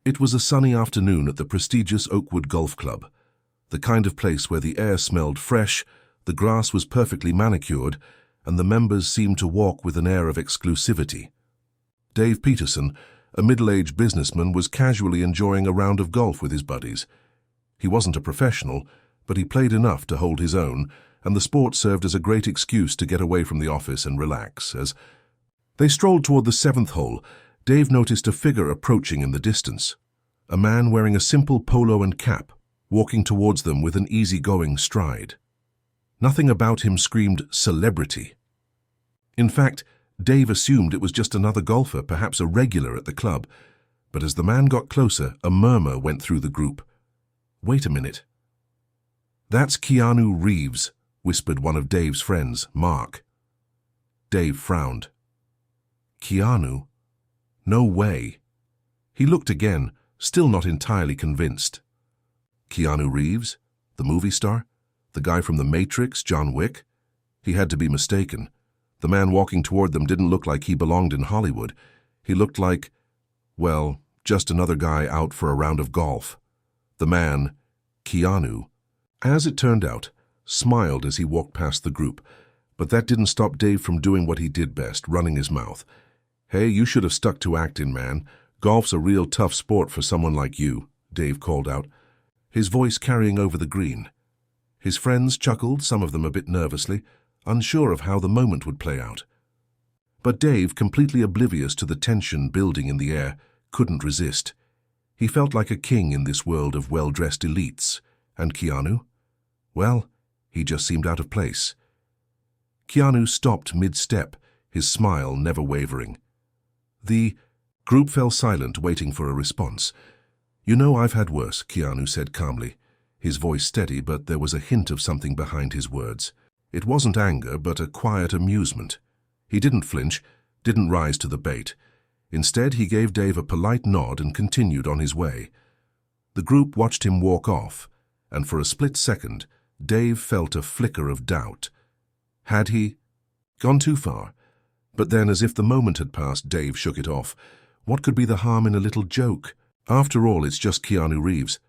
It was a sunny afternoon at the prestigious Oakwood Golf Club, the kind of place where the air smelled fresh, the grass was perfectly manicured, and the members seemed to walk with an air of exclusivity. Dave Peterson, a middle-aged businessman, was casually enjoying a round of golf with his buddies. He wasn't a professional, but he played enough to hold his own, and the sport served as a great excuse to get away from the office and relax. As they strolled toward the seventh hole, Dave noticed a figure approaching in the distance. A man wearing a simple polo and cap, walking towards them with an easygoing stride. Nothing about him screamed celebrity. In fact, Dave assumed it was just another golfer, perhaps a regular at the club. But as the man got closer, a murmur went through the group. "Wait a minute. That's Keanu Reeves," whispered one of Dave's friends, Mark. Dave frowned. Keanu? No way. He looked again, still not entirely convinced. Keanu Reeves? The movie star? The guy from The Matrix, John Wick? He had to be mistaken. The man walking toward them didn't look like he belonged in Hollywood. He looked like, well, just another guy out for a round of golf. The man, Keanu, as it turned out, smiled as he walked past the group, but that didn't stop Dave from doing what he did best, running his mouth. "Hey, you should have stuck to acting, man. Golf's a real tough sport for someone like you," Dave called out, his voice carrying over the green. His friends chuckled, some of them a bit nervously, unsure of how the moment would play out. But Dave, completely oblivious to the tension building in the air, couldn't resist. He felt like a king in this world of well-dressed elites. And Keanu? Well, he just seemed out of place. Keanu stopped mid-step, his smile never wavering. The group fell silent, waiting for a response. "You know, I've had worse," Keanu said calmly, his voice steady, but there was a hint of something behind his words. It wasn't anger, but a quiet amusement. He didn't flinch, didn't rise to the bait. Instead, he gave Dave a polite nod and continued on his way. The group watched him walk off, and for a split second, Dave felt a flicker of doubt. Had he gone too far? But then, as if the moment had passed, Dave shook it off. What could be the harm in a little joke? After all, it's just Keanu Reeves,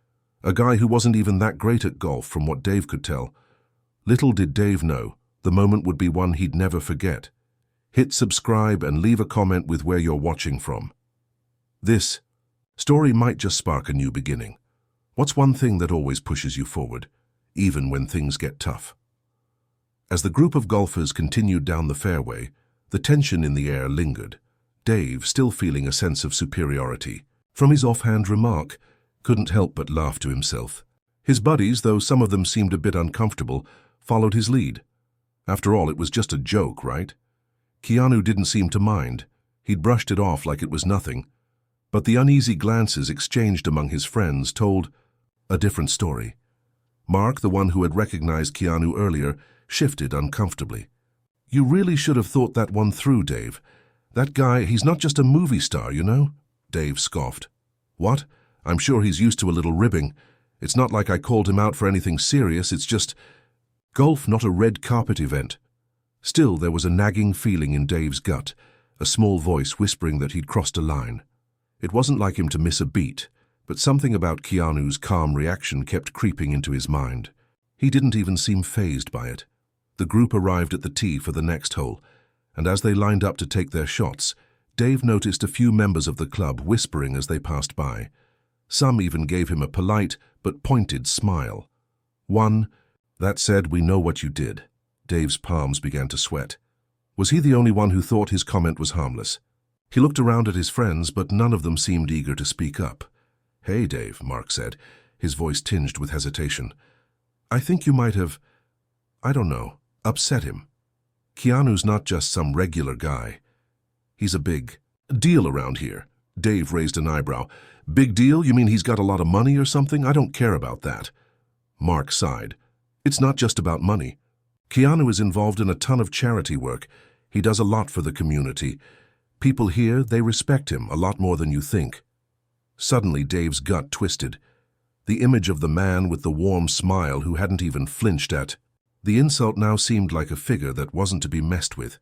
a guy who wasn't even that great at golf from what Dave could tell. Little did Dave know, the moment would be one he'd never forget. Hit subscribe and leave a comment with where you're watching from. This story might just spark a new beginning. What's one thing that always pushes you forward, even when things get tough? As the group of golfers continued down the fairway, the tension in the air lingered. Dave, still feeling a sense of superiority from his offhand remark, couldn't help but laugh to himself. His buddies, though some of them seemed a bit uncomfortable, followed his lead. After all, it was just a joke, right? Keanu didn't seem to mind. He'd brushed it off like it was nothing. But the uneasy glances exchanged among his friends told a different story. Mark, the one who had recognized Keanu earlier, shifted uncomfortably. "You really should have thought that one through, Dave. That guy, he's not just a movie star, you know?" Dave scoffed. "What? I'm sure he's used to a little ribbing. It's not like I called him out for anything serious, it's just golf, not a red carpet event." Still, there was a nagging feeling in Dave's gut, a small voice whispering that he'd crossed a line. It wasn't like him to miss a beat, but something about Keanu's calm reaction kept creeping into his mind. He didn't even seem fazed by it. The group arrived at the tee for the next hole, and as they lined up to take their shots, Dave noticed a few members of the club whispering as they passed by. Some even gave him a polite but pointed smile. One, "That said, we know what you did." Dave's palms began to sweat. Was he the only one who thought his comment was harmless? He looked around at his friends, but none of them seemed eager to speak up. "Hey, Dave," Mark said, his voice tinged with hesitation. "I think you might have, I don't know, upset him. Keanu's not just some regular guy. He's a big deal around here." Dave raised an eyebrow. "Big deal? You mean he's got a lot of money or something? I don't care about that." Mark sighed. "It's not just about money. Keanu is involved in a ton of charity work. He does a lot for the community. People here, they respect him a lot more than you think." Suddenly, Dave's gut twisted. The image of the man with the warm smile who hadn't even flinched at the insult now seemed like a figure that wasn't to be messed with.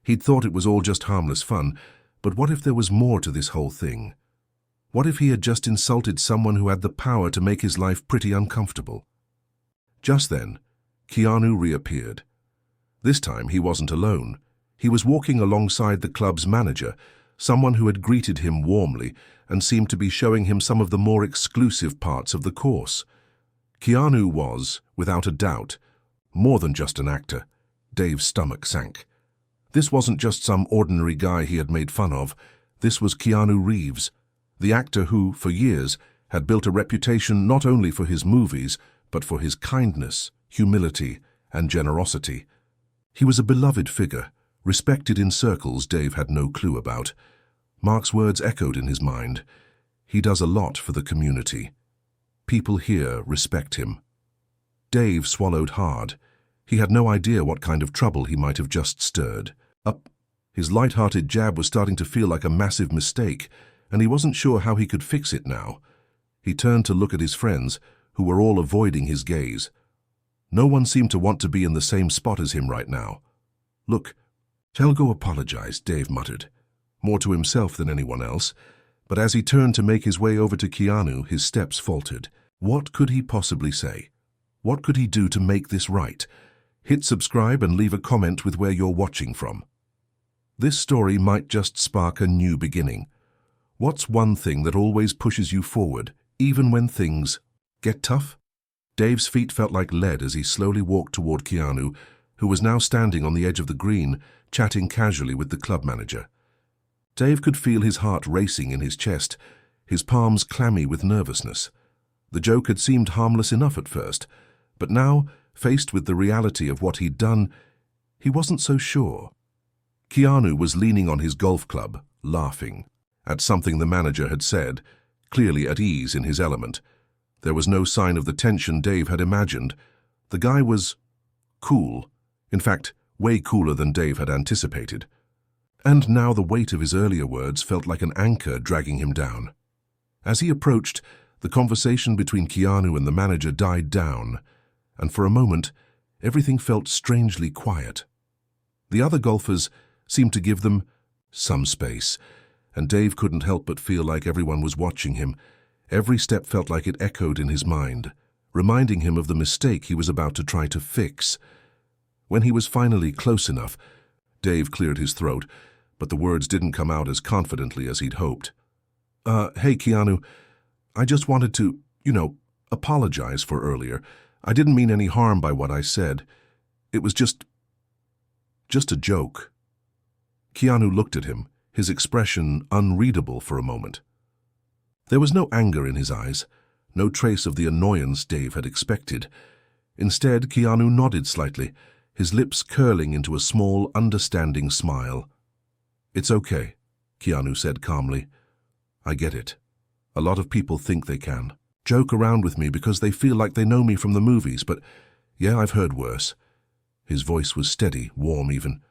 He'd thought it was all just harmless fun, but what if there was more to this whole thing? What if he had just insulted someone who had the power to make his life pretty uncomfortable? Just then, Keanu reappeared. This time he wasn't alone. He was walking alongside the club's manager, someone who had greeted him warmly and seemed to be showing him some of the more exclusive parts of the course. Keanu was, without a doubt, more than just an actor. Dave's stomach sank. This wasn't just some ordinary guy he had made fun of. This was Keanu Reeves, the actor who, for years, had built a reputation not only for his movies, but for his kindness, humility, and generosity. He was a beloved figure, respected in circles Dave had no clue about. Mark's words echoed in his mind. He does a lot for the community. People here respect him. Dave swallowed hard. He had no idea what kind of trouble he might have just stirred up. His light-hearted jab was starting to feel like a massive mistake, and he wasn't sure how he could fix it now. He turned to look at his friends, who were all avoiding his gaze. No one seemed to want to be in the same spot as him right now. "Look, I'll go apologize," Dave muttered, more to himself than anyone else, but as he turned to make his way over to Keanu, his steps faltered. What could he possibly say? What could he do to make this right? Hit subscribe and leave a comment with where you're watching from. This story might just spark a new beginning. What's one thing that always pushes you forward, even when things get tough? Dave's feet felt like lead as he slowly walked toward Keanu, who was now standing on the edge of the green, chatting casually with the club manager. Dave could feel his heart racing in his chest, his palms clammy with nervousness. The joke had seemed harmless enough at first, but now, faced with the reality of what he'd done, he wasn't so sure. Keanu was leaning on his golf club, laughing at something the manager had said, clearly at ease in his element. There was no sign of the tension Dave had imagined. The guy was cool, in fact, way cooler than Dave had anticipated. And now the weight of his earlier words felt like an anchor dragging him down. As he approached, the conversation between Keanu and the manager died down, and for a moment, everything felt strangely quiet. The other golfers seemed to give them some space, and Dave couldn't help but feel like everyone was watching him. Every step felt like it echoed in his mind, reminding him of the mistake he was about to try to fix. When he was finally close enough, Dave cleared his throat, but the words didn't come out as confidently as he'd hoped. Hey, Keanu, I just wanted to, apologize for earlier. I didn't mean any harm by what I said. It was just a joke." Keanu looked at him, his expression unreadable for a moment. There was no anger in his eyes, no trace of the annoyance Dave had expected. Instead, Keanu nodded slightly, his lips curling into a small, understanding smile. "It's okay," Keanu said calmly. "I get it. A lot of people think they can joke around with me because they feel like they know me from the movies, but yeah, I've heard worse." His voice was steady, warm even.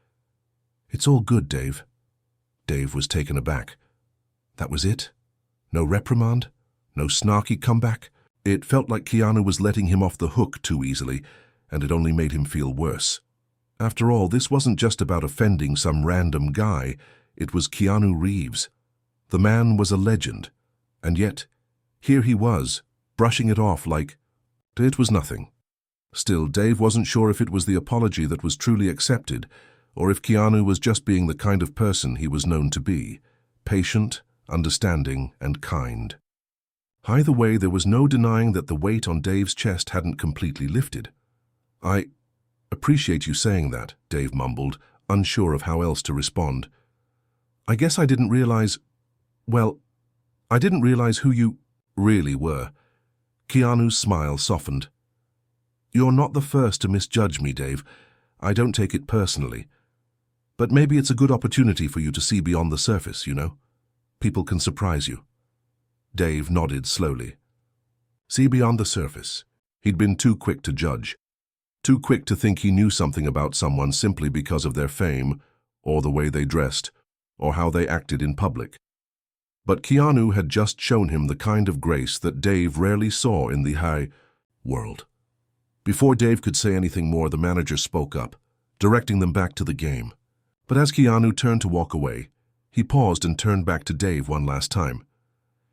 "It's all good, Dave." Dave was taken aback. That was it? No reprimand? No snarky comeback? It felt like Keanu was letting him off the hook too easily, and it only made him feel worse. After all, this wasn't just about offending some random guy. It was Keanu Reeves. The man was a legend, and yet, here he was, brushing it off like it was nothing. Still, Dave wasn't sure if it was the apology that was truly accepted, or if Keanu was just being the kind of person he was known to be, patient, understanding, and kind. Either way, there was no denying that the weight on Dave's chest hadn't completely lifted. "I appreciate you saying that," Dave mumbled, unsure of how else to respond. "I guess I didn't realize who you really were." Keanu's smile softened. "You're not the first to misjudge me, Dave. I don't take it personally. But maybe it's a good opportunity for you to see beyond the surface, People can surprise you." Dave nodded slowly. See beyond the surface. He'd been too quick to judge. Too quick to think he knew something about someone simply because of their fame, or the way they dressed, or how they acted in public. But Keanu had just shown him the kind of grace that Dave rarely saw in the high world. Before Dave could say anything more, the manager spoke up, directing them back to the game. But as Keanu turned to walk away, he paused and turned back to Dave one last time.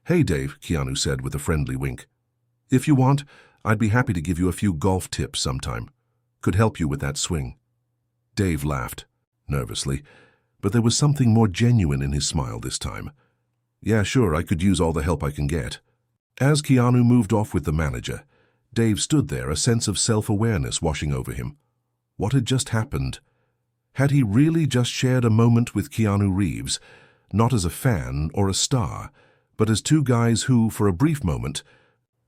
"Hey, Dave," Keanu said with a friendly wink. "If you want, I'd be happy to give you a few golf tips sometime. Could help you with that swing." Dave laughed, nervously, but there was something more genuine in his smile this time. "Yeah, sure, I could use all the help I can get." As Keanu moved off with the manager, Dave stood there, a sense of self-awareness washing over him. What had just happened? Had he really just shared a moment with Keanu Reeves, not as a fan or a star, but as two guys who, for a brief moment,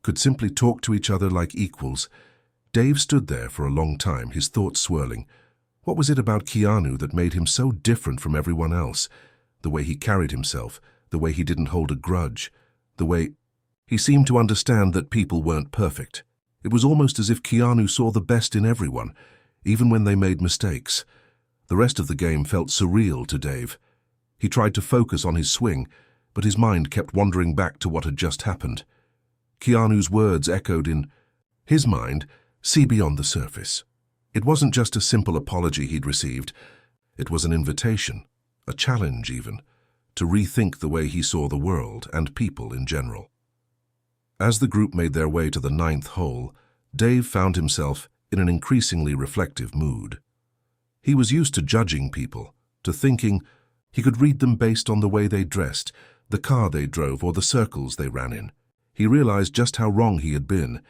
could simply talk to each other like equals? Dave stood there for a long time, his thoughts swirling. What was it about Keanu that made him so different from everyone else? The way he carried himself, the way he didn't hold a grudge, the way he seemed to understand that people weren't perfect. It was almost as if Keanu saw the best in everyone, even when they made mistakes. The rest of the game felt surreal to Dave. He tried to focus on his swing, but his mind kept wandering back to what had just happened. Keanu's words echoed in his mind, "See beyond the surface." It wasn't just a simple apology he'd received. It was an invitation, a challenge even, to rethink the way he saw the world and people in general. As the group made their way to the 9th hole, Dave found himself in an increasingly reflective mood. He was used to judging people, to thinking he could read them based on the way they dressed, the car they drove, or the circles they ran in. He realized just how wrong he had been,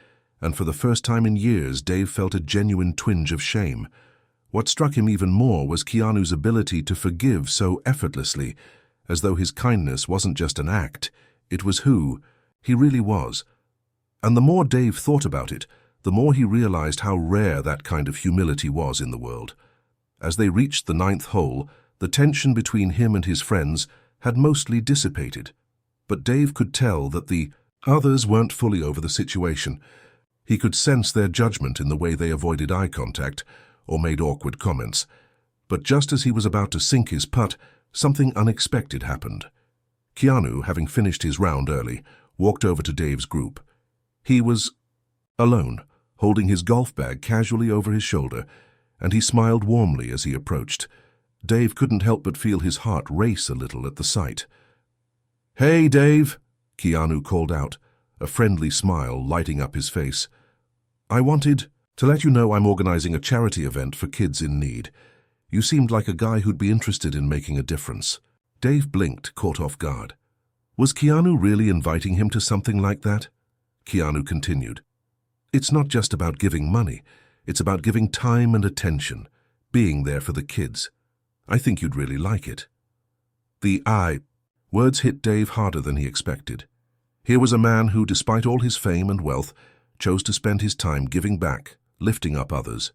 and for the first time in years, Dave felt a genuine twinge of shame. What struck him even more was Keanu's ability to forgive so effortlessly, as though his kindness wasn't just an act, it was who he really was. And the more Dave thought about it, the more he realized how rare that kind of humility was in the world. As they reached the 9th hole, the tension between him and his friends had mostly dissipated. But Dave could tell that the others weren't fully over the situation. He could sense their judgment in the way they avoided eye contact or made awkward comments. But just as he was about to sink his putt, something unexpected happened. Keanu, having finished his round early, walked over to Dave's group. He was alone, holding his golf bag casually over his shoulder, and he smiled warmly as he approached. Dave couldn't help but feel his heart race a little at the sight. "Hey, Dave," Keanu called out, a friendly smile lighting up his face. "I wanted to let you know I'm organizing a charity event for kids in need. You seemed like a guy who'd be interested in making a difference." Dave blinked, caught off guard. Was Keanu really inviting him to something like that? Keanu continued. "It's not just about giving money. It's about giving time and attention, being there for the kids. I think you'd really like it." Words hit Dave harder than he expected. Here was a man who, despite all his fame and wealth, chose to spend his time giving back, lifting up others.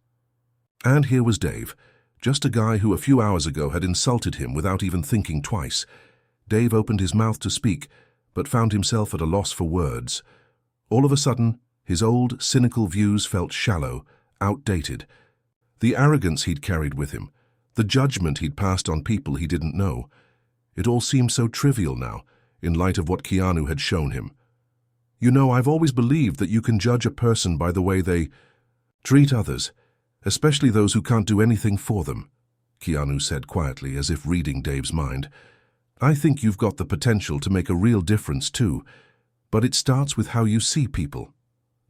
And here was Dave, just a guy who a few hours ago had insulted him without even thinking twice. Dave opened his mouth to speak, but found himself at a loss for words. All of a sudden, his old, cynical views felt shallow, outdated. The arrogance he'd carried with him, the judgment he'd passed on people he didn't know, it all seemed so trivial now, in light of what Keanu had shown him. "You know, I've always believed that you can judge a person by the way they treat others, especially those who can't do anything for them," Keanu said quietly, as if reading Dave's mind. "I think you've got the potential to make a real difference too, but it starts with how you see people.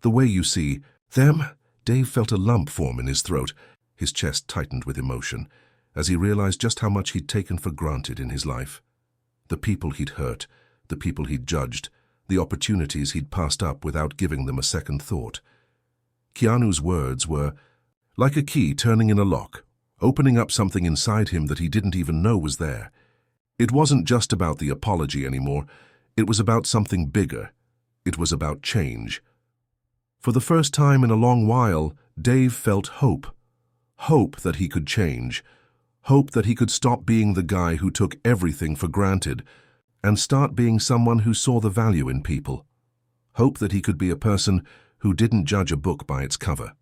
The way you see them." Dave felt a lump form in his throat. His chest tightened with emotion, as he realized just how much he'd taken for granted in his life. The people he'd hurt, the people he'd judged, the opportunities he'd passed up without giving them a second thought. Keanu's words were like a key turning in a lock, opening up something inside him that he didn't even know was there. It wasn't just about the apology anymore. It was about something bigger. It was about change. For the first time in a long while, Dave felt hope. Hope that he could change. Hope that he could stop being the guy who took everything for granted and start being someone who saw the value in people. Hope that he could be a person who didn't judge a book by its cover.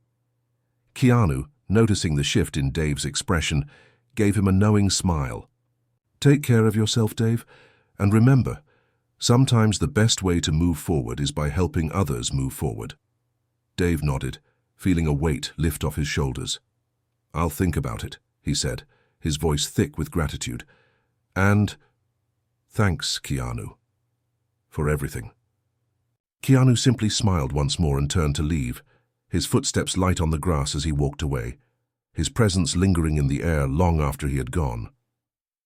Keanu, noticing the shift in Dave's expression, gave him a knowing smile. "Take care of yourself, Dave, and remember, sometimes the best way to move forward is by helping others move forward." Dave nodded, feeling a weight lift off his shoulders. "I'll think about it," he said, his voice thick with gratitude. "And thanks, Keanu, for for everything. Keanu simply smiled once more and turned to leave, his footsteps light on the grass as he walked away, his presence lingering in the air long after he had gone.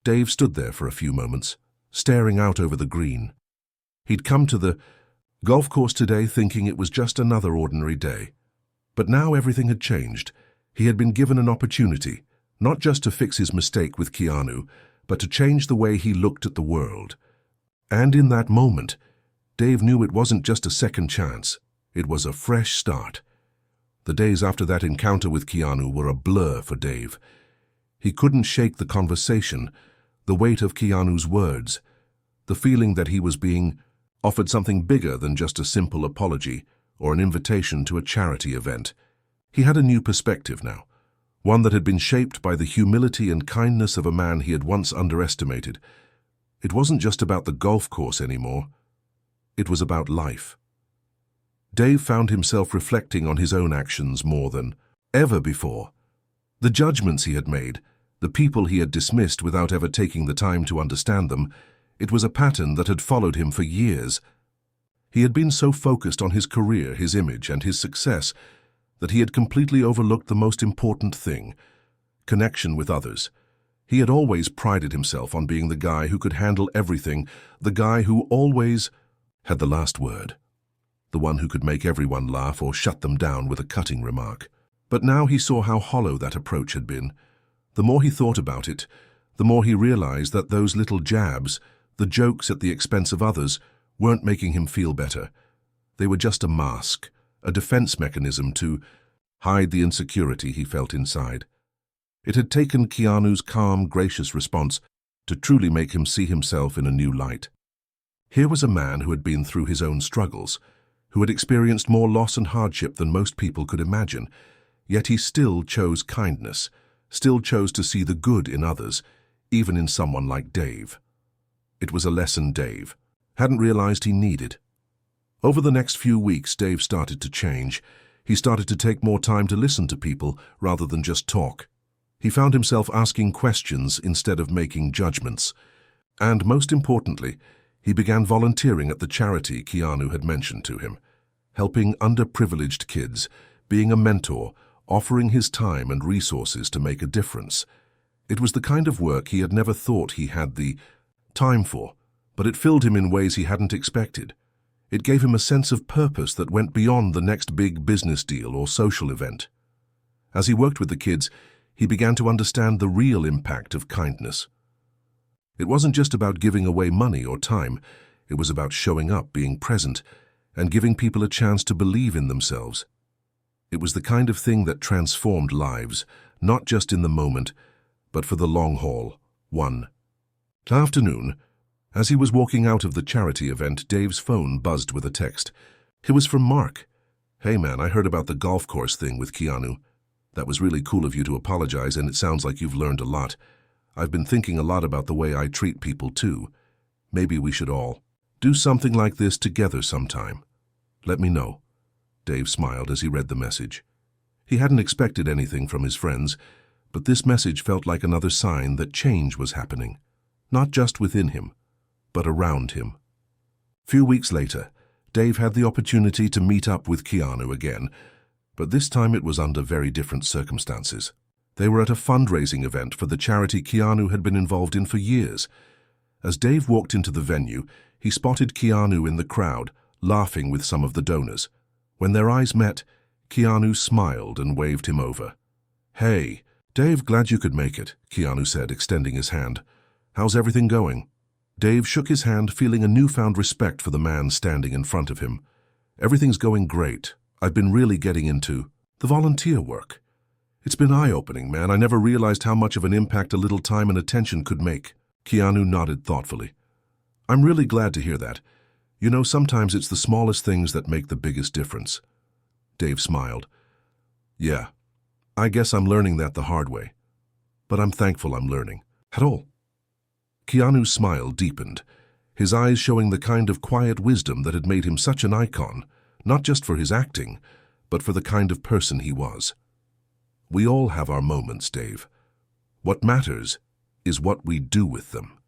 Dave stood there for a few moments, staring out over the green. He'd come to the golf course today thinking it was just another ordinary day. But now everything had changed. He had been given an opportunity, not just to fix his mistake with Keanu, but to change the way he looked at the world. And in that moment, Dave knew it wasn't just a second chance, it was a fresh start. The days after that encounter with Keanu were a blur for Dave. He couldn't shake the conversation, the weight of Keanu's words, the feeling that he was being offered something bigger than just a simple apology or an invitation to a charity event. He had a new perspective now, one that had been shaped by the humility and kindness of a man he had once underestimated. It wasn't just about the golf course anymore. It was about life. Dave found himself reflecting on his own actions more than ever before. The judgments he had made, the people he had dismissed without ever taking the time to understand them, it was a pattern that had followed him for years. He had been so focused on his career, his image, and his success that he had completely overlooked the most important thing, connection with others. He had always prided himself on being the guy who could handle everything, the guy who always had the last word, the one who could make everyone laugh or shut them down with a cutting remark. But now he saw how hollow that approach had been. The more he thought about it, the more he realized that those little jabs, the jokes at the expense of others, weren't making him feel better. They were just a mask, a defense mechanism to hide the insecurity he felt inside. It had taken Keanu's calm, gracious response to truly make him see himself in a new light. Here was a man who had been through his own struggles, who had experienced more loss and hardship than most people could imagine, yet he still chose kindness, still chose to see the good in others, even in someone like Dave. It was a lesson Dave hadn't realized he needed. Over the next few weeks, Dave started to change. He started to take more time to listen to people rather than just talk. He found himself asking questions instead of making judgments. And most importantly, he began volunteering at the charity Keanu had mentioned to him, helping underprivileged kids, being a mentor, offering his time and resources to make a difference. It was the kind of work he had never thought he had the time for, but it filled him in ways he hadn't expected. It gave him a sense of purpose that went beyond the next big business deal or social event. As he worked with the kids, he began to understand the real impact of kindness. It wasn't just about giving away money or time. It was about showing up, being present, and giving people a chance to believe in themselves. It was the kind of thing that transformed lives, not just in the moment, but for the long haul. One afternoon, as he was walking out of the charity event, Dave's phone buzzed with a text. It was from Mark. "Hey man, I heard about the golf course thing with Keanu. That was really cool of you to apologize, and it sounds like you've learned a lot. I've been thinking a lot about the way I treat people too. Maybe we should all do something like this together sometime. Let me know." Dave smiled as he read the message. He hadn't expected anything from his friends, but this message felt like another sign that change was happening, not just within him, but around him. Few weeks later, Dave had the opportunity to meet up with Keanu again, but this time it was under very different circumstances. They were at a fundraising event for the charity Keanu had been involved in for years. As Dave walked into the venue, he spotted Keanu in the crowd, laughing with some of the donors. When their eyes met, Keanu smiled and waved him over. "Hey, Dave, glad you could make it," Keanu said, extending his hand. "How's everything going?" Dave shook his hand, feeling a newfound respect for the man standing in front of him. "Everything's going great. I've been really getting into the volunteer work. It's been eye-opening, man. I never realized how much of an impact a little time and attention could make." Keanu nodded thoughtfully. "I'm really glad to hear that. You know, sometimes it's the smallest things that make the biggest difference." Dave smiled. "Yeah, I guess I'm learning that the hard way. But I'm thankful I'm learning. At all." Keanu's smile deepened, his eyes showing the kind of quiet wisdom that had made him such an icon, not just for his acting, but for the kind of person he was. "We all have our moments, Dave. What matters is what we do with them."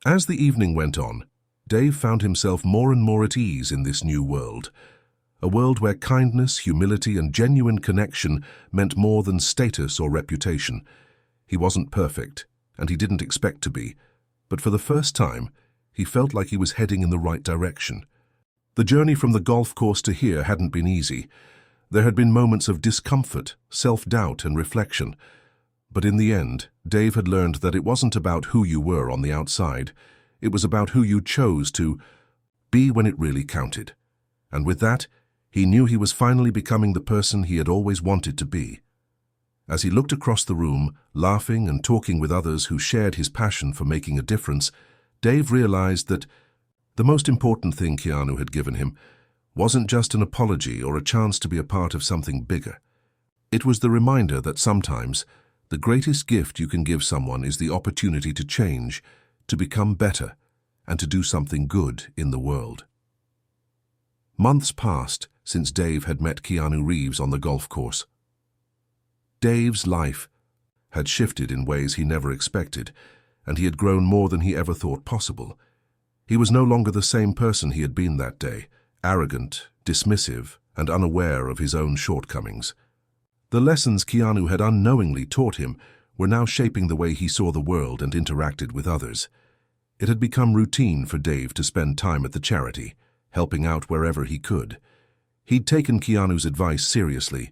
As the evening went on, Dave found himself more and more at ease in this new world. A world where kindness, humility, and genuine connection meant more than status or reputation. He wasn't perfect, and he didn't expect to be, but for the first time, he felt like he was heading in the right direction. The journey from the golf course to here hadn't been easy. There had been moments of discomfort, self-doubt, and reflection. But in the end, Dave had learned that it wasn't about who you were on the outside. It was about who you chose to be when it really counted. And with that, he knew he was finally becoming the person he had always wanted to be. As he looked across the room, laughing and talking with others who shared his passion for making a difference, Dave realized that the most important thing Keanu had given him wasn't just an apology or a chance to be a part of something bigger. It was the reminder that sometimes the greatest gift you can give someone is the opportunity to change, to become better, and to do something good in the world. Months passed since Dave had met Keanu Reeves on the golf course. Dave's life had shifted in ways he never expected, and he had grown more than he ever thought possible. He was no longer the same person he had been that day, arrogant, dismissive, and unaware of his own shortcomings. The lessons Keanu had unknowingly taught him were now shaping the way he saw the world and interacted with others. It had become routine for Dave to spend time at the charity, helping out wherever he could. He'd taken Keanu's advice seriously,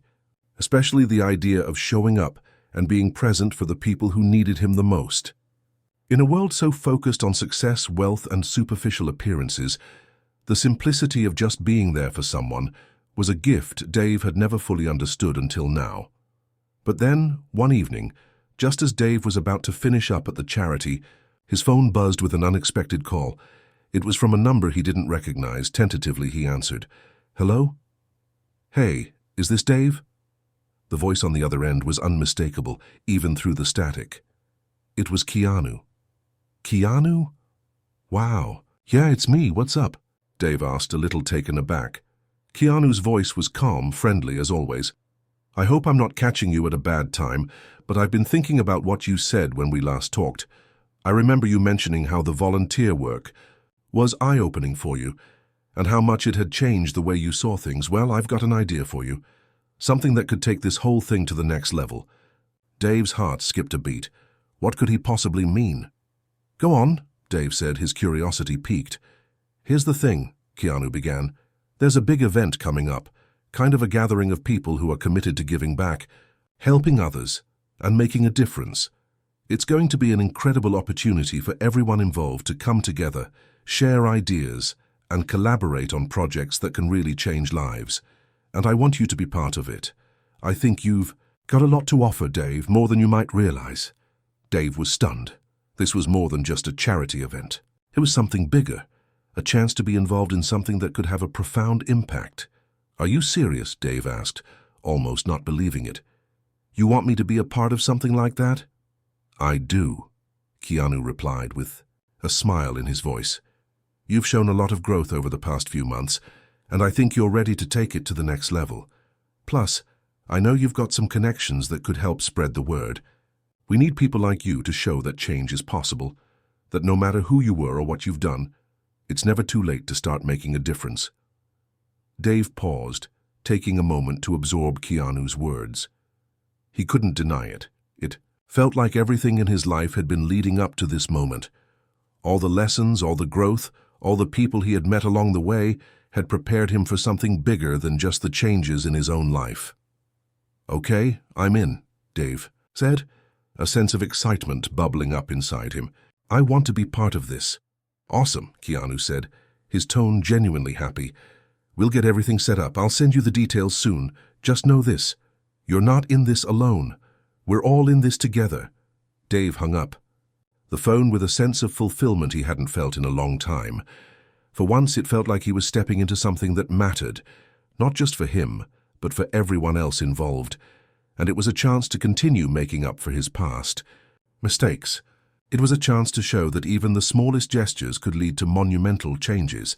especially the idea of showing up and being present for the people who needed him the most. In a world so focused on success, wealth, and superficial appearances, the simplicity of just being there for someone was a gift Dave had never fully understood until now. But then, one evening, just as Dave was about to finish up at the charity, his phone buzzed with an unexpected call. It was from a number he didn't recognize. Tentatively, he answered. "Hello? Hey, is this Dave?" The voice on the other end was unmistakable, even through the static. It was Keanu. "Keanu? Wow. Yeah, it's me. What's up?" Dave asked, a little taken aback. Keanu's voice was calm, friendly as always. "I hope I'm not catching you at a bad time, but I've been thinking about what you said when we last talked. I remember you mentioning how the volunteer work was eye-opening for you, and how much it had changed the way you saw things. Well, I've got an idea for you. Something that could take this whole thing to the next level." Dave's heart skipped a beat. What could he possibly mean? "Go on," Dave said, his curiosity piqued. "Here's the thing," Keanu began. "There's a big event coming up, kind of a gathering of people who are committed to giving back, helping others, and making a difference. It's going to be an incredible opportunity for everyone involved to come together, share ideas, and collaborate on projects that can really change lives. And I want you to be part of it. I think you've got a lot to offer, Dave, more than you might realize." Dave was stunned. This was more than just a charity event. It was something bigger, a chance to be involved in something that could have a profound impact. "Are you serious?" Dave asked, almost not believing it. "You want me to be a part of something like that?" "I do," Keanu replied with a smile in his voice. "You've shown a lot of growth over the past few months, and I think you're ready to take it to the next level. Plus, I know you've got some connections that could help spread the word. We need people like you to show that change is possible, that no matter who you were or what you've done, it's never too late to start making a difference." Dave paused, taking a moment to absorb Keanu's words. He couldn't deny it. It felt like everything in his life had been leading up to this moment. All the lessons, all the growth, all the people he had met along the way had prepared him for something bigger than just the changes in his own life. "Okay, I'm in," Dave said, a sense of excitement bubbling up inside him. "I want to be part of this." "Awesome," Keanu said, his tone genuinely happy. "We'll get everything set up. I'll send you the details soon. Just know this. You're not in this alone. We're all in this together." Dave hung up the phone with a sense of fulfillment he hadn't felt in a long time. For once, it felt like he was stepping into something that mattered, not just for him, but for everyone else involved. And it was a chance to continue making up for his past mistakes. It was a chance to show that even the smallest gestures could lead to monumental changes.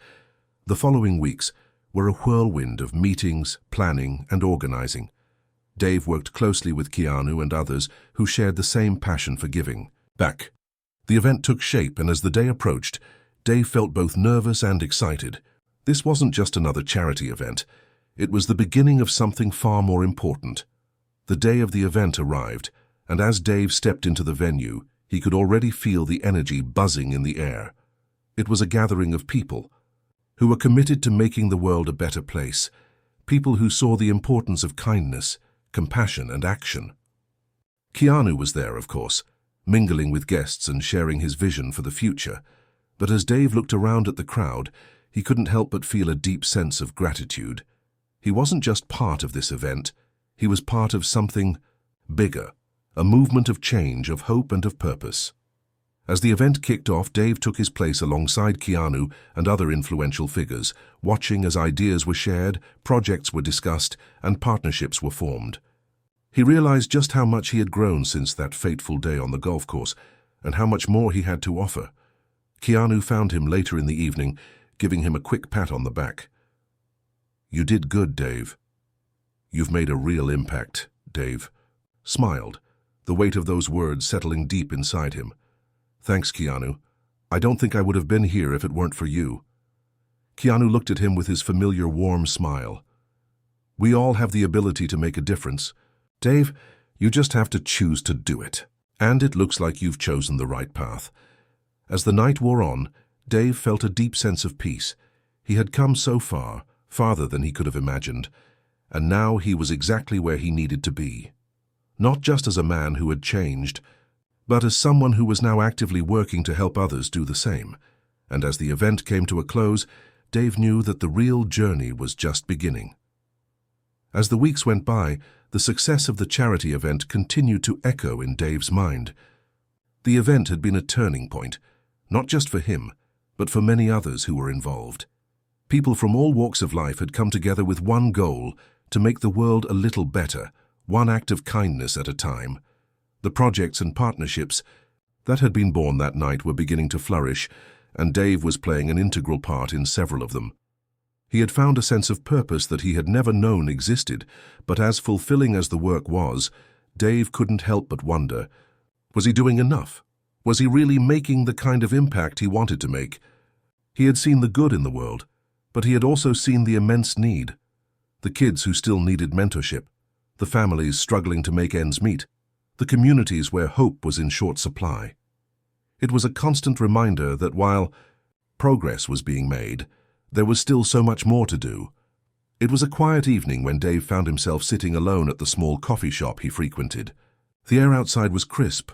The following weeks were a whirlwind of meetings, planning, and organizing. Dave worked closely with Keanu and others who shared the same passion for giving back. The event took shape, and as the day approached, Dave felt both nervous and excited. This wasn't just another charity event. It was the beginning of something far more important. The day of the event arrived, and as Dave stepped into the venue, he could already feel the energy buzzing in the air. It was a gathering of people who were committed to making the world a better place, people who saw the importance of kindness, compassion, and action. Keanu was there, of course, mingling with guests and sharing his vision for the future. But as Dave looked around at the crowd, he couldn't help but feel a deep sense of gratitude. He wasn't just part of this event, he was part of something bigger, a movement of change, of hope, and of purpose. As the event kicked off, Dave took his place alongside Keanu and other influential figures, watching as ideas were shared, projects were discussed, and partnerships were formed. He realized just how much he had grown since that fateful day on the golf course, and how much more he had to offer. Keanu found him later in the evening, giving him a quick pat on the back. "You did good, Dave. You've made a real impact," Dave smiled, the weight of those words settling deep inside him. "Thanks, Keanu. I don't think I would have been here if it weren't for you." Keanu looked at him with his familiar warm smile. "We all have the ability to make a difference. Dave, you just have to choose to do it. And it looks like you've chosen the right path." As the night wore on, Dave felt a deep sense of peace. He had come so far, farther than he could have imagined, and now he was exactly where he needed to be. Not just as a man who had changed, but as someone who was now actively working to help others do the same. And as the event came to a close, Dave knew that the real journey was just beginning. As the weeks went by, the success of the charity event continued to echo in Dave's mind. The event had been a turning point, not just for him, but for many others who were involved. People from all walks of life had come together with one goal: to make the world a little better, one act of kindness at a time. The projects and partnerships that had been born that night were beginning to flourish, and Dave was playing an integral part in several of them. He had found a sense of purpose that he had never known existed, but as fulfilling as the work was, Dave couldn't help but wonder, was he doing enough? Was he really making the kind of impact he wanted to make? He had seen the good in the world, but he had also seen the immense need. The kids who still needed mentorship, the families struggling to make ends meet, the communities where hope was in short supply. It was a constant reminder that while progress was being made, there was still so much more to do. It was a quiet evening when Dave found himself sitting alone at the small coffee shop he frequented. The air outside was crisp,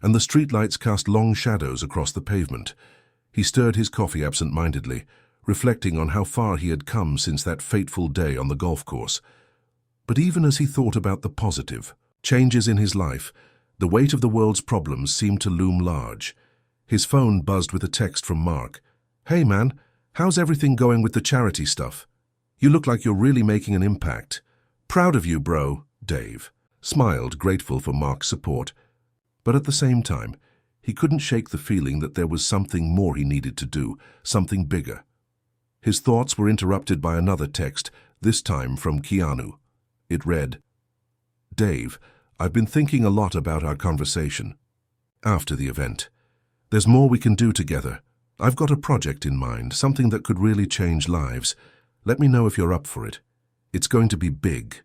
and the streetlights cast long shadows across the pavement. He stirred his coffee absent-mindedly, reflecting on how far he had come since that fateful day on the golf course. But even as he thought about the positive changes in his life, the weight of the world's problems seemed to loom large. His phone buzzed with a text from Mark. "Hey man, how's everything going with the charity stuff? You look like you're really making an impact." "Proud of you, bro," Dave smiled, grateful for Mark's support. But at the same time, he couldn't shake the feeling that there was something more he needed to do, something bigger. His thoughts were interrupted by another text, this time from Keanu. It read, "Dave, I've been thinking a lot about our conversation after the event. There's more we can do together. I've got a project in mind, something that could really change lives. Let me know if you're up for it. It's going to be big."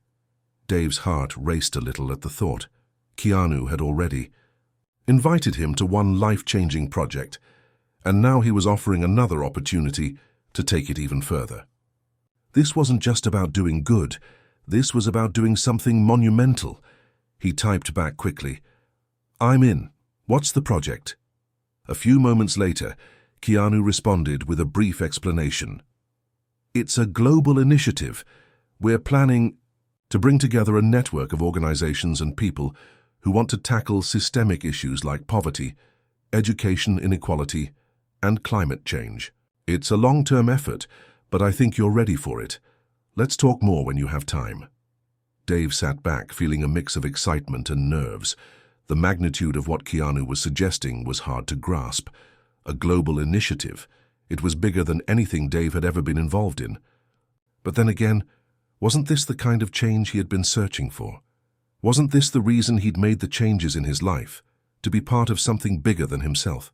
Dave's heart raced a little at the thought. Keanu had already invited him to one life-changing project, and now he was offering another opportunity to take it even further. This wasn't just about doing good. This was about doing something monumental. He typed back quickly, "I'm in. What's the project?" A few moments later, Keanu responded with a brief explanation. "It's a global initiative. We're planning to bring together a network of organizations and people who want to tackle systemic issues like poverty, education inequality, and climate change. It's a long-term effort, but I think you're ready for it. Let's talk more when you have time." Dave sat back, feeling a mix of excitement and nerves. The magnitude of what Keanu was suggesting was hard to grasp. A global initiative. It was bigger than anything Dave had ever been involved in. But then again, wasn't this the kind of change he had been searching for? Wasn't this the reason he'd made the changes in his life? To be part of something bigger than himself?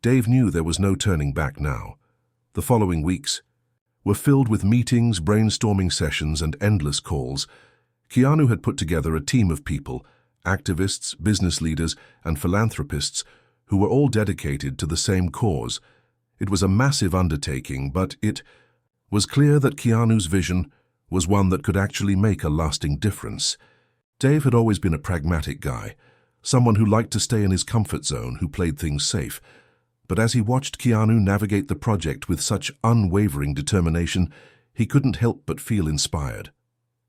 Dave knew there was no turning back now. The following weeks were filled with meetings, brainstorming sessions, and endless calls. Keanu had put together a team of people, activists, business leaders, and philanthropists, who were all dedicated to the same cause. It was a massive undertaking, but it was clear that Keanu's vision was one that could actually make a lasting difference. Dave had always been a pragmatic guy, someone who liked to stay in his comfort zone, who played things safe. But as he watched Keanu navigate the project with such unwavering determination, he couldn't help but feel inspired.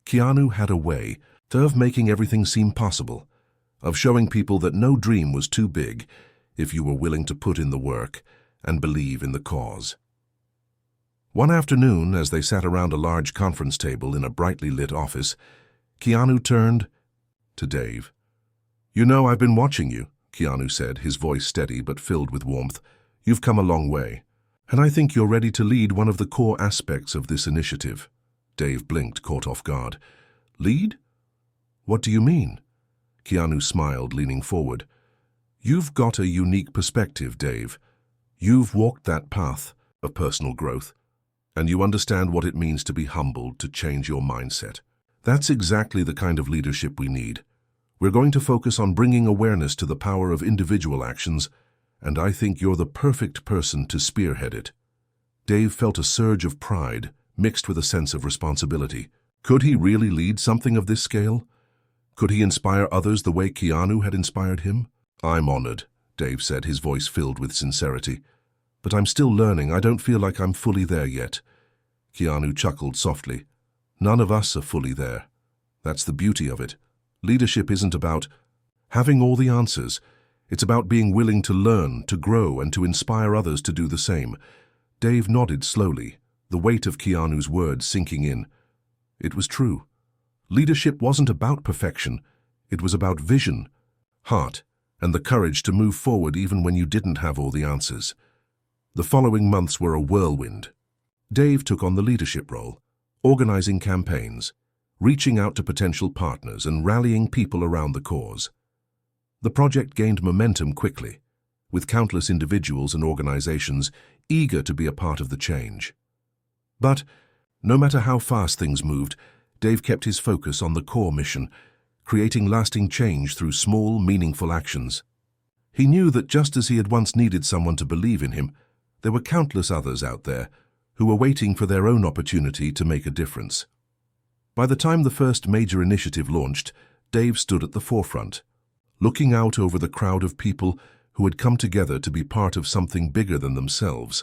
Keanu had a way of making everything seem possible, of showing people that no dream was too big if you were willing to put in the work and believe in the cause. One afternoon, as they sat around a large conference table in a brightly lit office, Keanu turned to Dave. "You know, I've been watching you," Keanu said, his voice steady but filled with warmth. "You've come a long way, and I think you're ready to lead one of the core aspects of this initiative." Dave blinked, caught off guard. "Lead? What do you mean?" Keanu smiled, leaning forward. "You've got a unique perspective, Dave. You've walked that path of personal growth, and you understand what it means to be humbled, to change your mindset. That's exactly the kind of leadership we need. We're going to focus on bringing awareness to the power of individual actions, and I think you're the perfect person to spearhead it." Dave felt a surge of pride, mixed with a sense of responsibility. Could he really lead something of this scale? Could he inspire others the way Keanu had inspired him? "I'm honored," Dave said, his voice filled with sincerity. "But I'm still learning. I don't feel like I'm fully there yet." Keanu chuckled softly. "None of us are fully there. That's the beauty of it. Leadership isn't about having all the answers. It's about being willing to learn, to grow, and to inspire others to do the same." Dave nodded slowly, the weight of Keanu's words sinking in. It was true. Leadership wasn't about perfection. It was about vision, heart, and the courage to move forward even when you didn't have all the answers. The following months were a whirlwind. Dave took on the leadership role, organizing campaigns, reaching out to potential partners, and rallying people around the cause. The project gained momentum quickly, with countless individuals and organizations eager to be a part of the change. But no matter how fast things moved, Dave kept his focus on the core mission, creating lasting change through small, meaningful actions. He knew that just as he had once needed someone to believe in him, there were countless others out there who were waiting for their own opportunity to make a difference. By the time the first major initiative launched, Dave stood at the forefront, looking out over the crowd of people who had come together to be part of something bigger than themselves.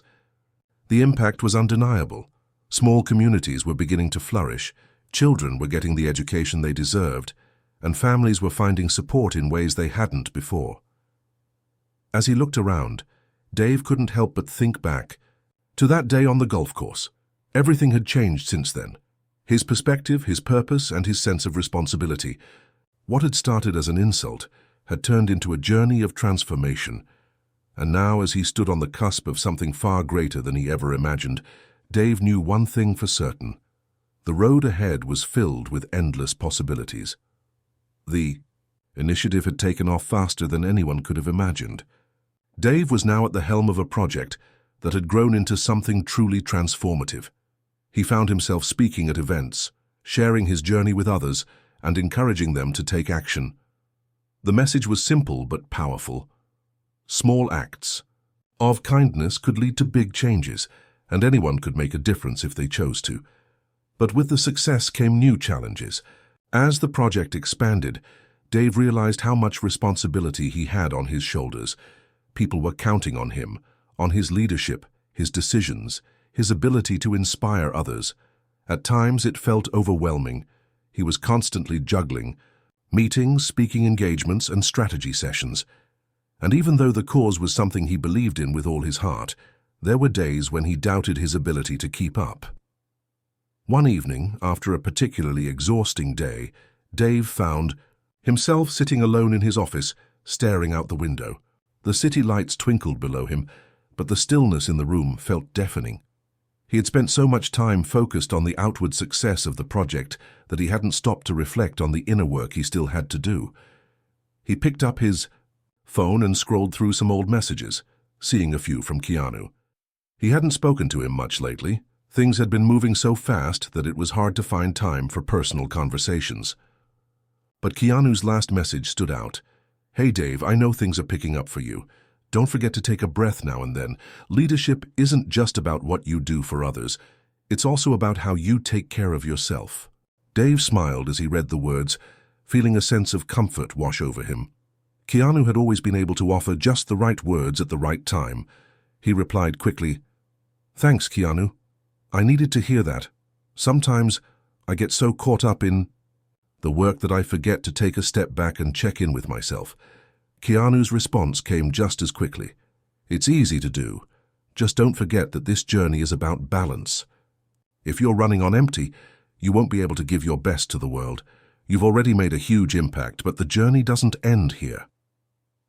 The impact was undeniable. Small communities were beginning to flourish, children were getting the education they deserved, and families were finding support in ways they hadn't before. As he looked around, Dave couldn't help but think back to that day on the golf course. Everything had changed since then. His perspective, his purpose, and his sense of responsibility. What had started as an insult had turned into a journey of transformation. And now, as he stood on the cusp of something far greater than he ever imagined, Dave knew one thing for certain. The road ahead was filled with endless possibilities. The initiative had taken off faster than anyone could have imagined. Dave was now at the helm of a project that had grown into something truly transformative. He found himself speaking at events, sharing his journey with others, and encouraging them to take action. The message was simple but powerful. Small acts of kindness could lead to big changes, and anyone could make a difference if they chose to. But with the success came new challenges. As the project expanded, Dave realized how much responsibility he had on his shoulders. People were counting on him, on his leadership, his decisions, his ability to inspire others. At times it felt overwhelming. He was constantly juggling meetings, speaking engagements, and strategy sessions. And even though the cause was something he believed in with all his heart, there were days when he doubted his ability to keep up. One evening, after a particularly exhausting day, Dave found himself sitting alone in his office, staring out the window. The city lights twinkled below him, but the stillness in the room felt deafening. He had spent so much time focused on the outward success of the project that he hadn't stopped to reflect on the inner work he still had to do. He picked up his phone and scrolled through some old messages. seeing a few from Keanu. He hadn't spoken to him much lately. Things had been moving so fast that it was hard to find time for personal conversations. But Keanu's last message stood out. "Hey Dave, I know things are picking up for you. Don't forget to take a breath now and then. Leadership isn't just about what you do for others. It's also about how you take care of yourself." Dave smiled as he read the words, feeling a sense of comfort wash over him. Keanu had always been able to offer just the right words at the right time. He replied quickly, "Thanks, Keanu. I needed to hear that. Sometimes I get so caught up in the work that I forget to take a step back and check in with myself." Keanu's response came just as quickly. "It's easy to do. Just don't forget that this journey is about balance. If you're running on empty, you won't be able to give your best to the world. You've already made a huge impact, but the journey doesn't end here."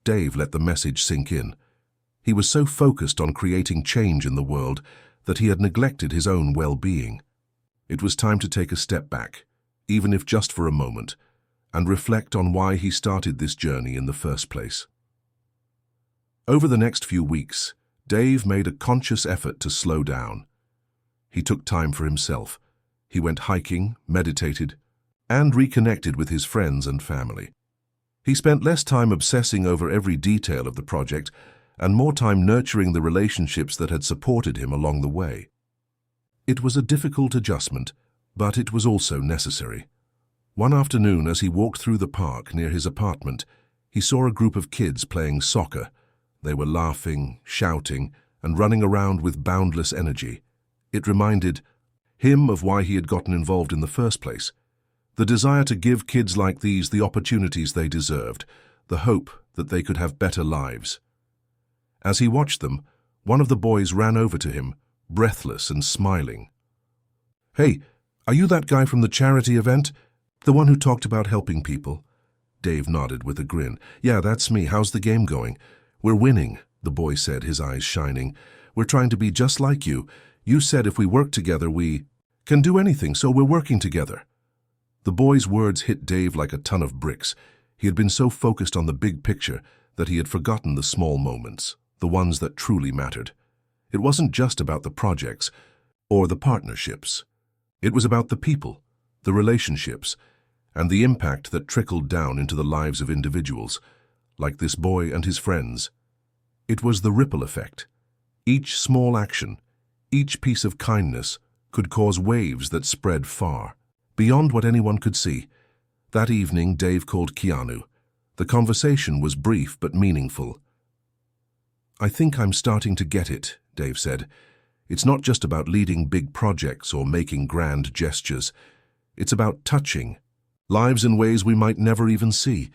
Dave let the message sink in. He was so focused on creating change in the world that he had neglected his own well-being. It was time to take a step back, even if just for a moment, and reflect on why he started this journey in the first place. Over the next few weeks, Dave made a conscious effort to slow down. He took time for himself. He went hiking, meditated, and reconnected with his friends and family. He spent less time obsessing over every detail of the project and more time nurturing the relationships that had supported him along the way. It was a difficult adjustment, but it was also necessary. One afternoon, as he walked through the park near his apartment, he saw a group of kids playing soccer. They were laughing, shouting, and running around with boundless energy. It reminded him of why he had gotten involved in the first place. The desire to give kids like these the opportunities they deserved, the hope that they could have better lives. As he watched them, one of the boys ran over to him, breathless and smiling. "Hey, are you that guy from the charity event? The one who talked about helping people?" Dave nodded with a grin. "Yeah, that's me. How's the game going?" "We're winning," the boy said, his eyes shining. "We're trying to be just like you. You said if we work together, we can do anything, so we're working together." The boy's words hit Dave like a ton of bricks. He had been so focused on the big picture that he had forgotten the small moments, the ones that truly mattered. It wasn't just about the projects or the partnerships. It was about the people, the relationships, and the impact that trickled down into the lives of individuals, like this boy and his friends. It was the ripple effect. Each small action, each piece of kindness could cause waves that spread far, beyond what anyone could see. That evening, Dave called Keanu. The conversation was brief but meaningful. "I think I'm starting to get it," Dave said. "It's not just about leading big projects or making grand gestures. It's about touching lives in ways we might never even see.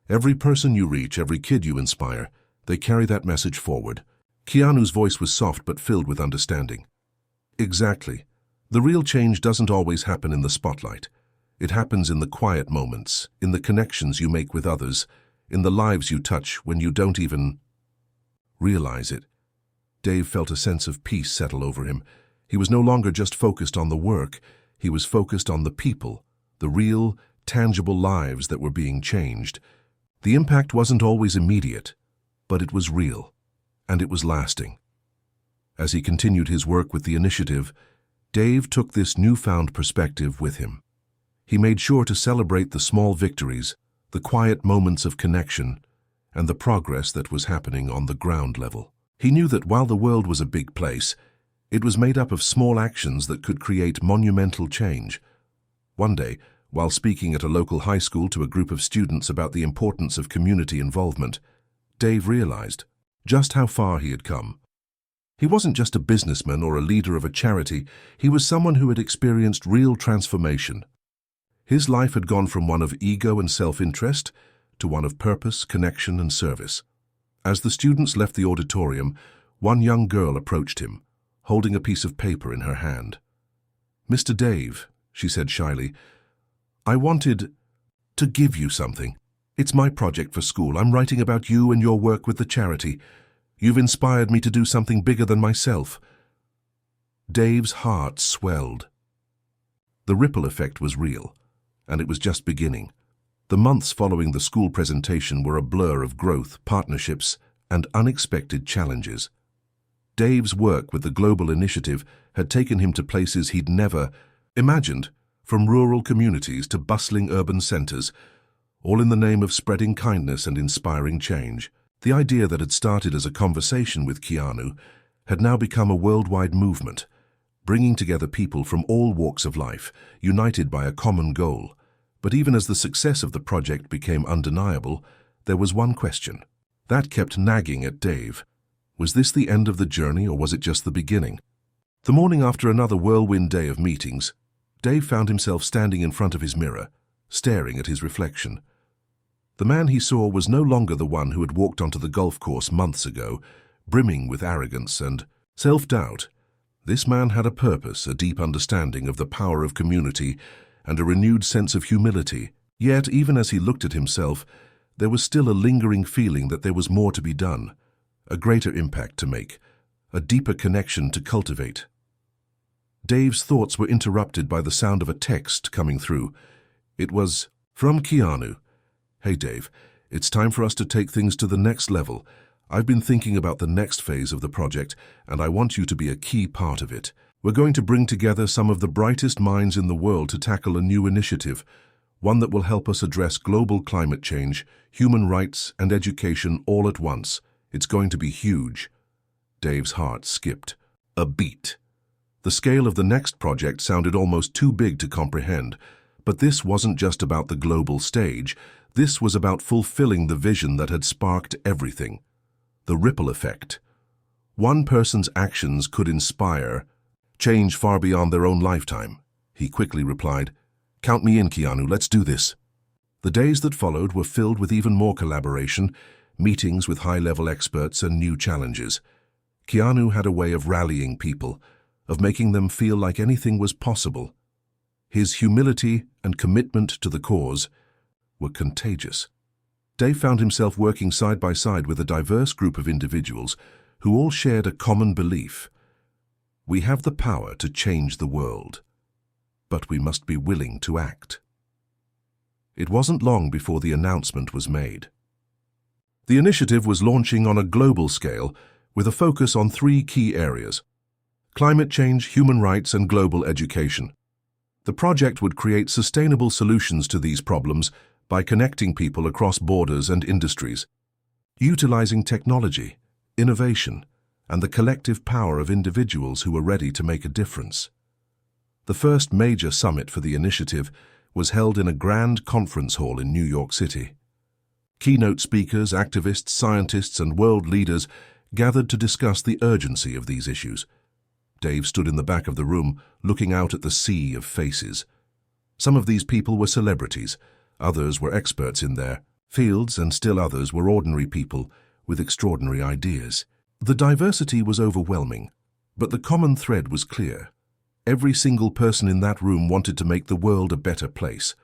Every person you reach, every kid you inspire, they carry that message forward." Keanu's voice was soft but filled with understanding. "Exactly. The real change doesn't always happen in the spotlight. It happens in the quiet moments, in the connections you make with others, in the lives you touch when you don't even realize it." Dave felt a sense of peace settle over him. He was no longer just focused on the work. He was focused on the people, the real, tangible lives that were being changed. The impact wasn't always immediate, but it was real, and it was lasting. As he continued his work with the initiative, Dave took this newfound perspective with him. He made sure to celebrate the small victories, the quiet moments of connection, and the progress that was happening on the ground level. He knew that while the world was a big place, it was made up of small actions that could create monumental change. One day, while speaking at a local high school to a group of students about the importance of community involvement, Dave realized just how far he had come. He wasn't just a businessman or a leader of a charity, he was someone who had experienced real transformation. His life had gone from one of ego and self-interest to one of purpose, connection, and service. As the students left the auditorium, one young girl approached him, holding a piece of paper in her hand. "Mr. Dave," she said shyly, "I wanted to give you something. It's my project for school. I'm writing about you and your work with the charity. You've inspired me to do something bigger than myself." Dave's heart swelled. The ripple effect was real, and it was just beginning. The months following the school presentation were a blur of growth, partnerships, and unexpected challenges. Dave's work with the global initiative had taken him to places he'd never imagined, from rural communities to bustling urban centers, all in the name of spreading kindness and inspiring change. The idea that had started as a conversation with Keanu had now become a worldwide movement, bringing together people from all walks of life, united by a common goal. But even as the success of the project became undeniable, there was one question that kept nagging at Dave. Was this the end of the journey, or was it just the beginning? The morning after another whirlwind day of meetings, Dave found himself standing in front of his mirror, staring at his reflection. The man he saw was no longer the one who had walked onto the golf course months ago, brimming with arrogance and self-doubt. This man had a purpose, a deep understanding of the power of community, and a renewed sense of humility. Yet, even as he looked at himself, there was still a lingering feeling that there was more to be done, a greater impact to make, a deeper connection to cultivate. Dave's thoughts were interrupted by the sound of a text coming through. It was from Keanu. "Hey Dave, it's time for us to take things to the next level. I've been thinking about the next phase of the project, and I want you to be a key part of it. We're going to bring together some of the brightest minds in the world to tackle a new initiative, one that will help us address global climate change, human rights, and education all at once. It's going to be huge." Dave's heart skipped a beat. The scale of the next project sounded almost too big to comprehend, but this wasn't just about the global stage. This was about fulfilling the vision that had sparked everything. The ripple effect. One person's actions could inspire change far beyond their own lifetime. He quickly replied, "Count me in, Keanu, let's do this." The days that followed were filled with even more collaboration, meetings with high-level experts and new challenges. Keanu had a way of rallying people, of making them feel like anything was possible. His humility and commitment to the cause were contagious. Dave found himself working side by side with a diverse group of individuals who all shared a common belief. We have the power to change the world, but we must be willing to act. It wasn't long before the announcement was made. The initiative was launching on a global scale with a focus on 3 key areas: climate change, human rights, and global education. The project would create sustainable solutions to these problems by connecting people across borders and industries, utilizing technology, innovation, and the collective power of individuals who were ready to make a difference. The first major summit for the initiative was held in a grand conference hall in New York City. Keynote speakers, activists, scientists, and world leaders gathered to discuss the urgency of these issues. Dave stood in the back of the room, looking out at the sea of faces. Some of these people were celebrities, others were experts in their fields, and still others were ordinary people with extraordinary ideas. The diversity was overwhelming, but the common thread was clear. Every single person in that room wanted to make the world a better place.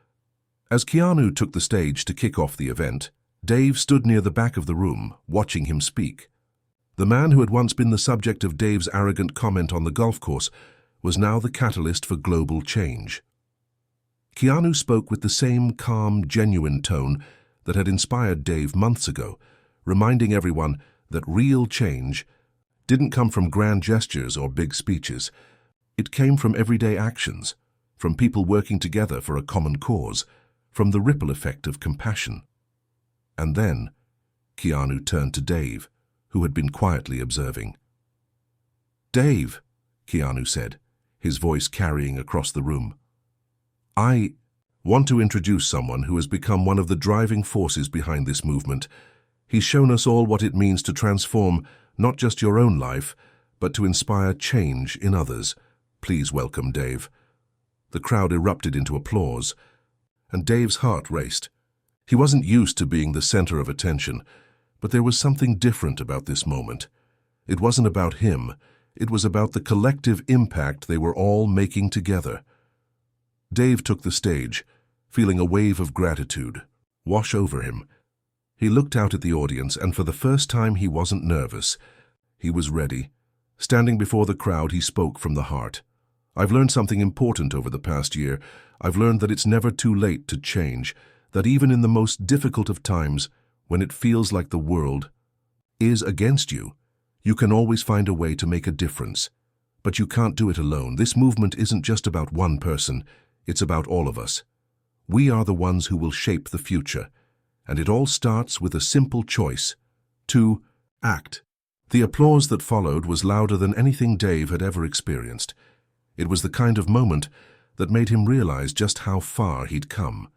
As Keanu took the stage to kick off the event, Dave stood near the back of the room, watching him speak. The man who had once been the subject of Dave's arrogant comment on the golf course was now the catalyst for global change. Keanu spoke with the same calm, genuine tone that had inspired Dave months ago, reminding everyone that real change didn't come from grand gestures or big speeches. It came from everyday actions, from people working together for a common cause, from the ripple effect of compassion. And then, Keanu turned to Dave, who had been quietly observing. "Dave," Keanu said, his voice carrying across the room, "I want to introduce someone who has become one of the driving forces behind this movement. He's shown us all what it means to transform not just your own life, but to inspire change in others. Please welcome Dave." The crowd erupted into applause, and Dave's heart raced. He wasn't used to being the center of attention, but there was something different about this moment. It wasn't about him. It was about the collective impact they were all making together. Dave took the stage, feeling a wave of gratitude wash over him. He looked out at the audience, and for the first time he wasn't nervous. He was ready. Standing before the crowd, he spoke from the heart. "I've learned something important over the past year. I've learned that it's never too late to change, that even in the most difficult of times, when it feels like the world is against you, you can always find a way to make a difference. But you can't do it alone. This movement isn't just about one person, it's about all of us. We are the ones who will shape the future, and it all starts with a simple choice: to act. The applause that followed was louder than anything Dave had ever experienced. It was the kind of moment that made him realize just how far he'd come.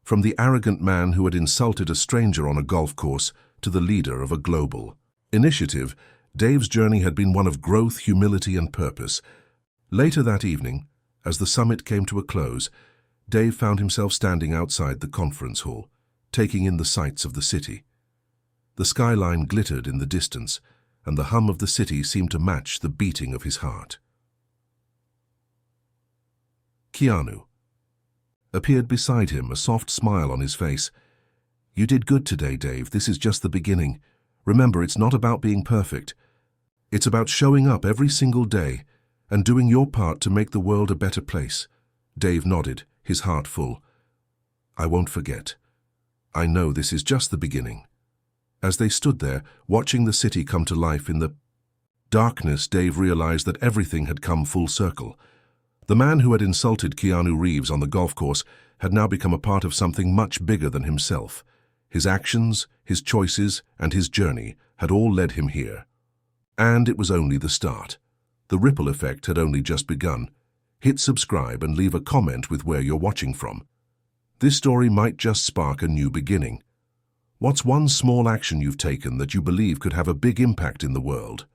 From the arrogant man who had insulted a stranger on a golf course to the leader of a global initiative, Dave's journey had been one of growth, humility, and purpose. Later that evening, as the summit came to a close, Dave found himself standing outside the conference hall, taking in the sights of the city. The skyline glittered in the distance, and the hum of the city seemed to match the beating of his heart. Keanu appeared beside him, a soft smile on his face. "You did good today, Dave. This is just the beginning. Remember, it's not about being perfect. It's about showing up every single day and doing your part to make the world a better place." Dave nodded, his heart full. "I won't forget. I know this is just the beginning." As they stood there, watching the city come to life in the darkness, Dave realized that everything had come full circle. The man who had insulted Keanu Reeves on the golf course had now become a part of something much bigger than himself. His actions, his choices, and his journey had all led him here. And it was only the start. The ripple effect had only just begun. Hit subscribe and leave a comment with where you're watching from. This story might just spark a new beginning. What's one small action you've taken that you believe could have a big impact in the world?